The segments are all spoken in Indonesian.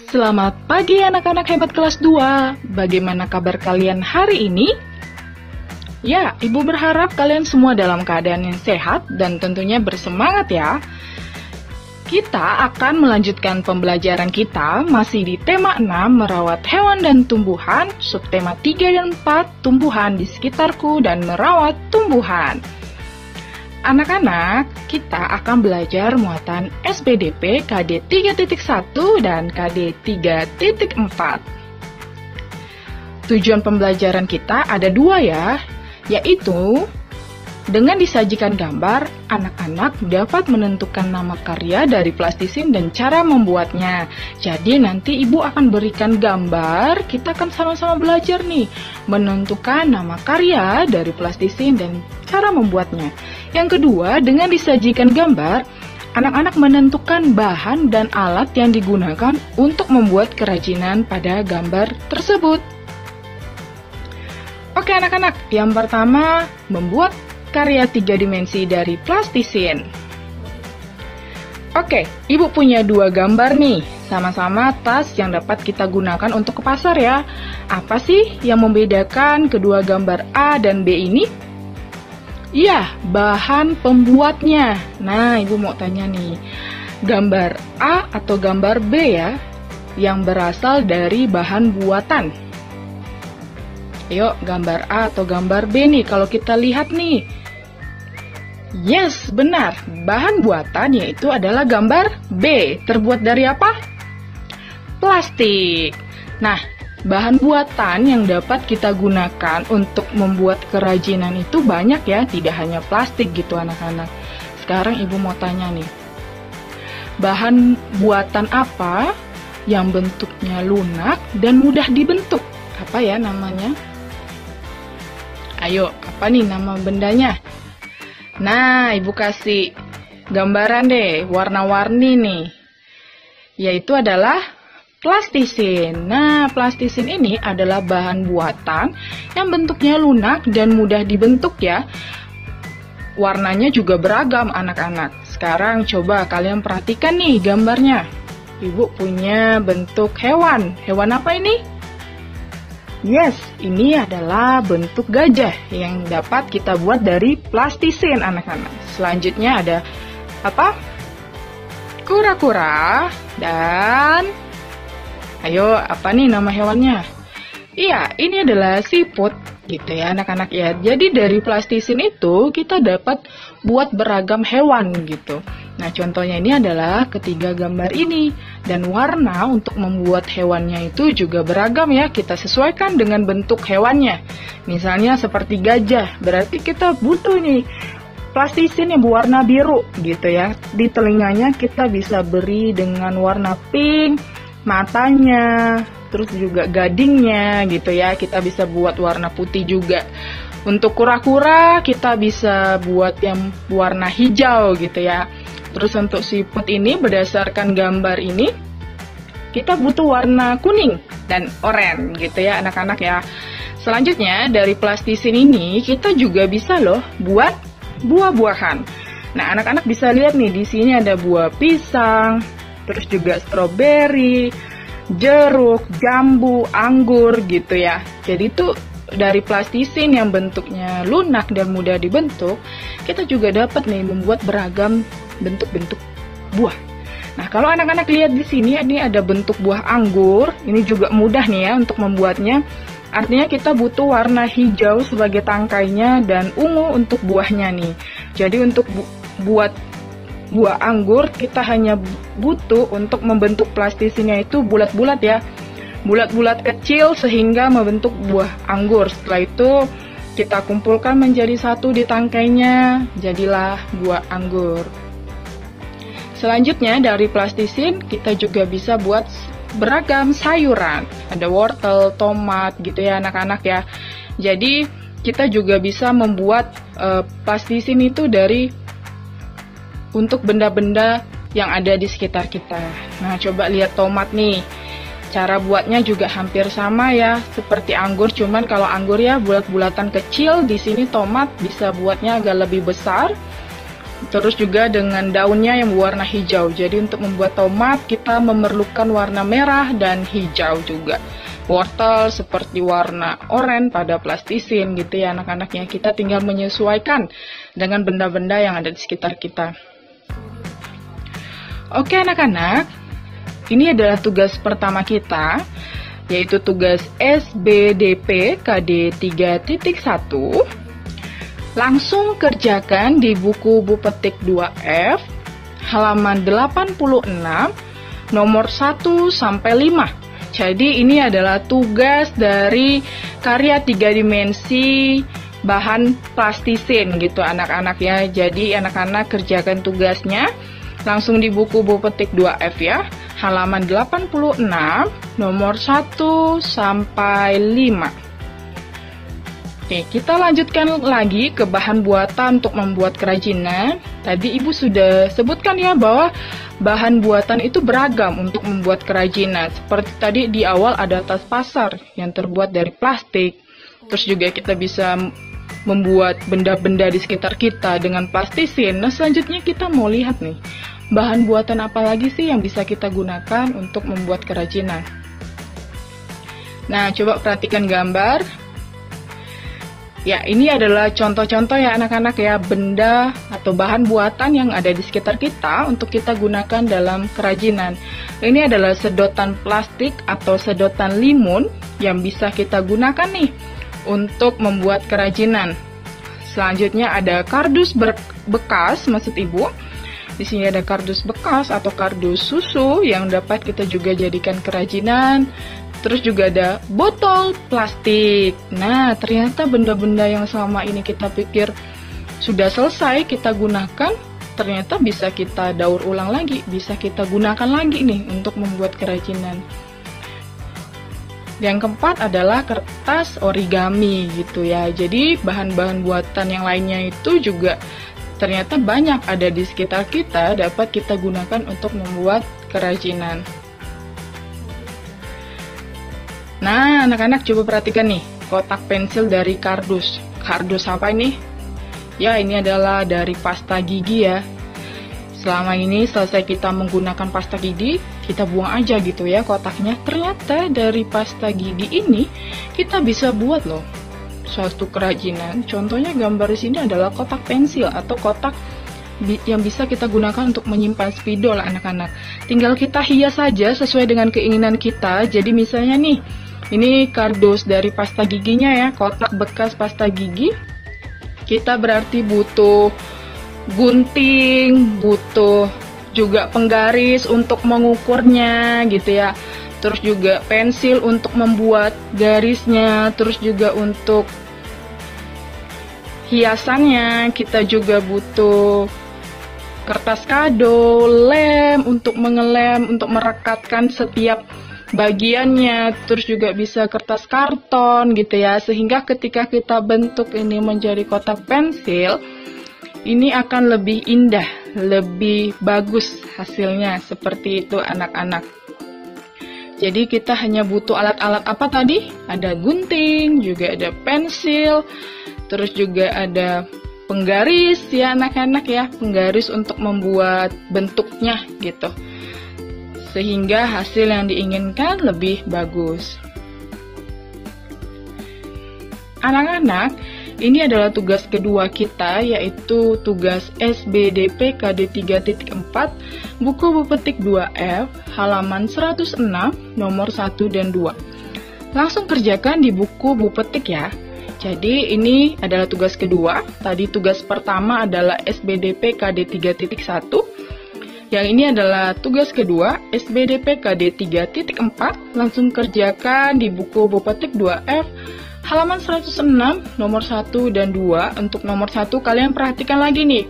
Selamat pagi anak-anak hebat kelas 2. Bagaimana kabar kalian hari ini? Ya, Ibu berharap kalian semua dalam keadaan yang sehat dan tentunya bersemangat ya. Kita akan melanjutkan pembelajaran kita masih di tema 6 merawat hewan dan tumbuhan, subtema 3 dan 4 tumbuhan di sekitarku dan merawat tumbuhan. Anak-anak, kita akan belajar muatan SPDP KD 3.1 dan KD 3.4. Tujuan pembelajaran kita ada dua ya, yaitu dengan disajikan gambar, anak-anak dapat menentukan nama karya dari plastisin dan cara membuatnya. Jadi nanti Ibu akan berikan gambar, kita akan sama-sama belajar nih, menentukan nama karya dari plastisin dan cara membuatnya. Yang kedua, dengan disajikan gambar, anak-anak menentukan bahan dan alat yang digunakan untuk membuat kerajinan pada gambar tersebut. Oke anak-anak, yang pertama, membuat karya 3 dimensi dari plastisin. Oke, Ibu punya 2 gambar nih, sama-sama tas yang dapat kita gunakan untuk ke pasar ya. Apa sih yang membedakan kedua gambar A dan B ini? Iya, bahan pembuatnya. Nah, Ibu mau tanya nih, gambar A atau gambar B ya, yang berasal dari bahan buatan? Yuk, gambar A atau gambar B nih, kalau kita lihat nih. Yes, benar. Bahan buatan yaitu adalah gambar B. Terbuat dari apa? Plastik. Nah, bahan buatan yang dapat kita gunakan untuk membuat kerajinan itu banyak ya, tidak hanya plastik gitu anak-anak. Sekarang Ibu mau tanya nih, bahan buatan apa yang bentuknya lunak dan mudah dibentuk? Apa ya namanya? Ayo, apa nih nama bendanya? Nah, Ibu kasih gambaran deh, warna-warni nih. Yaitu adalah plastisin. Nah, plastisin ini adalah bahan buatan yang bentuknya lunak dan mudah dibentuk ya. Warnanya juga beragam anak-anak. Sekarang coba kalian perhatikan nih gambarnya. Ibu punya bentuk hewan. Hewan apa ini? Yes, ini adalah bentuk gajah yang dapat kita buat dari plastisin anak-anak. Selanjutnya ada apa? Kura-kura dan ayo, apa nih nama hewannya? Iya, ini adalah siput gitu ya anak-anak ya. Jadi dari plastisin itu kita dapat buat beragam hewan gitu. Nah, contohnya ini adalah ketiga gambar ini. Dan warna untuk membuat hewannya itu juga beragam ya. Kita sesuaikan dengan bentuk hewannya. Misalnya seperti gajah, berarti kita butuh nih plastisin yang berwarna biru gitu ya. Di telinganya kita bisa beri dengan warna pink, matanya, terus juga gadingnya gitu ya. Kita bisa buat warna putih juga. Untuk kura-kura kita bisa buat yang warna hijau gitu ya. Terus untuk siput ini berdasarkan gambar ini kita butuh warna kuning dan oranye gitu ya anak-anak ya. Selanjutnya dari plastisin ini kita juga bisa loh buat buah-buahan. Nah, anak-anak bisa lihat nih di sini ada buah pisang, terus juga stroberi, jeruk, jambu, anggur gitu ya. Jadi itu dari plastisin yang bentuknya lunak dan mudah dibentuk, kita juga dapat nih membuat beragam bentuk-bentuk buah. Nah, kalau anak-anak lihat di sini, ini ada bentuk buah anggur. Ini juga mudah nih ya untuk membuatnya. Artinya kita butuh warna hijau sebagai tangkainya dan ungu untuk buahnya nih. Jadi untuk buat buah anggur, kita hanya butuh untuk membentuk plastisinnya itu bulat-bulat ya. Bulat-bulat kecil sehingga membentuk buah anggur. Setelah itu kita kumpulkan menjadi satu di tangkainya, jadilah buah anggur. Selanjutnya dari plastisin kita juga bisa buat beragam sayuran. Ada wortel, tomat gitu ya anak-anak ya. Jadi kita juga bisa membuat plastisin itu dari untuk benda-benda yang ada di sekitar kita. Nah, coba lihat tomat nih. Cara buatnya juga hampir sama ya, seperti anggur, cuman kalau anggur ya bulat-bulatan kecil, di sini tomat bisa buatnya agak lebih besar. Terus juga dengan daunnya yang berwarna hijau. Jadi untuk membuat tomat kita memerlukan warna merah dan hijau juga. Wortel seperti warna oranye pada plastisin gitu ya anak-anaknya. Kita tinggal menyesuaikan dengan benda-benda yang ada di sekitar kita. Oke anak-anak, ini adalah tugas pertama kita, yaitu tugas SBDP KD 3.1. Langsung kerjakan di buku Bu Petik 2F, halaman 86, nomor 1 sampai 5. Jadi ini adalah tugas dari karya 3 dimensi bahan plastisin gitu anak-anak ya. Jadi anak-anak kerjakan tugasnya langsung di buku Bu Petik 2F ya, halaman 86, nomor 1 sampai 5. Oke, kita lanjutkan lagi ke bahan buatan untuk membuat kerajinan. Tadi Ibu sudah sebutkan ya bahwa bahan buatan itu beragam untuk membuat kerajinan. Seperti tadi di awal ada tas pasar yang terbuat dari plastik. Terus juga kita bisa membuat benda-benda di sekitar kita dengan plastisin. Nah, selanjutnya kita mau lihat nih, bahan buatan apa lagi sih yang bisa kita gunakan untuk membuat kerajinan. Nah, coba perhatikan gambar. Ya, ini adalah contoh-contoh ya anak-anak ya, benda atau bahan buatan yang ada di sekitar kita untuk kita gunakan dalam kerajinan. Ini adalah sedotan plastik atau sedotan limun yang bisa kita gunakan nih untuk membuat kerajinan. Selanjutnya ada kardus bekas, maksud Ibu. Di sini ada kardus bekas atau kardus susu yang dapat kita juga jadikan kerajinan. Terus juga ada botol plastik. Nah, ternyata benda-benda yang selama ini kita pikir sudah selesai kita gunakan, ternyata bisa kita daur ulang lagi, bisa kita gunakan lagi nih untuk membuat kerajinan. Yang keempat adalah kertas origami gitu ya. Jadi bahan-bahan buatan yang lainnya itu juga ternyata banyak ada di sekitar kita, dapat kita gunakan untuk membuat kerajinan. Nah, anak-anak coba perhatikan nih, kotak pensil dari kardus. Kardus apa ini? Ya, ini adalah dari pasta gigi ya. Selama ini selesai kita menggunakan pasta gigi, kita buang aja gitu ya kotaknya. Ternyata dari pasta gigi ini kita bisa buat loh suatu kerajinan. Contohnya gambar di sini adalah kotak pensil atau kotak yang bisa kita gunakan untuk menyimpan spidol anak-anak. Tinggal kita hias saja sesuai dengan keinginan kita. Jadi misalnya nih, ini kardus dari pasta giginya ya, kotak bekas pasta gigi. Kita berarti butuh gunting, butuh juga penggaris untuk mengukurnya gitu ya. Terus juga pensil untuk membuat garisnya, terus juga untuk hiasannya kita juga butuh kertas kado, lem untuk mengelem, untuk merekatkan setiap bagiannya, terus juga bisa kertas karton gitu ya, sehingga ketika kita bentuk ini menjadi kotak pensil, ini akan lebih indah, lebih bagus hasilnya, seperti itu anak-anak. Jadi kita hanya butuh alat-alat apa tadi? Ada gunting, juga ada pensil, terus juga ada penggaris ya anak-anak ya, penggaris untuk membuat bentuknya gitu, sehingga hasil yang diinginkan lebih bagus. Anak-anak, ini adalah tugas kedua kita, yaitu tugas SBDP KD 3.4 buku Bu Petik 2F halaman 106 nomor 1 dan 2. Langsung kerjakan di buku Bu Petik ya. Jadi ini adalah tugas kedua. Tadi tugas pertama adalah SBDP KD 3.1. Yang ini adalah tugas kedua, SBDP KD 3.4, langsung kerjakan di buku Bu Petik 2F, halaman 106, nomor 1 dan 2. Untuk nomor 1, kalian perhatikan lagi nih,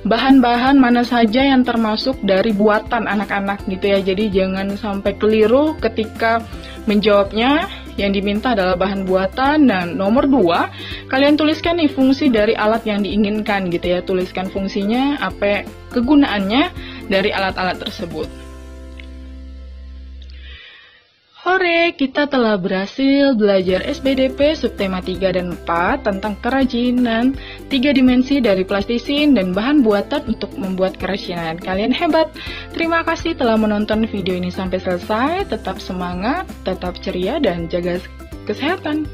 bahan-bahan mana saja yang termasuk dari buatan anak-anak gitu ya. Jadi jangan sampai keliru ketika menjawabnya. Yang diminta adalah bahan buatan. Dan nomor 2, kalian tuliskan nih fungsi dari alat yang diinginkan gitu ya. Tuliskan fungsinya, apa kegunaannya dari alat-alat tersebut. Hore, kita telah berhasil belajar SBDP subtema 3 dan 4 tentang kerajinan 3 dimensi dari plastisin dan bahan buatan untuk membuat kerajinan. Kalian hebat. Terima kasih telah menonton video ini sampai selesai. Tetap semangat, tetap ceria, dan jaga kesehatan.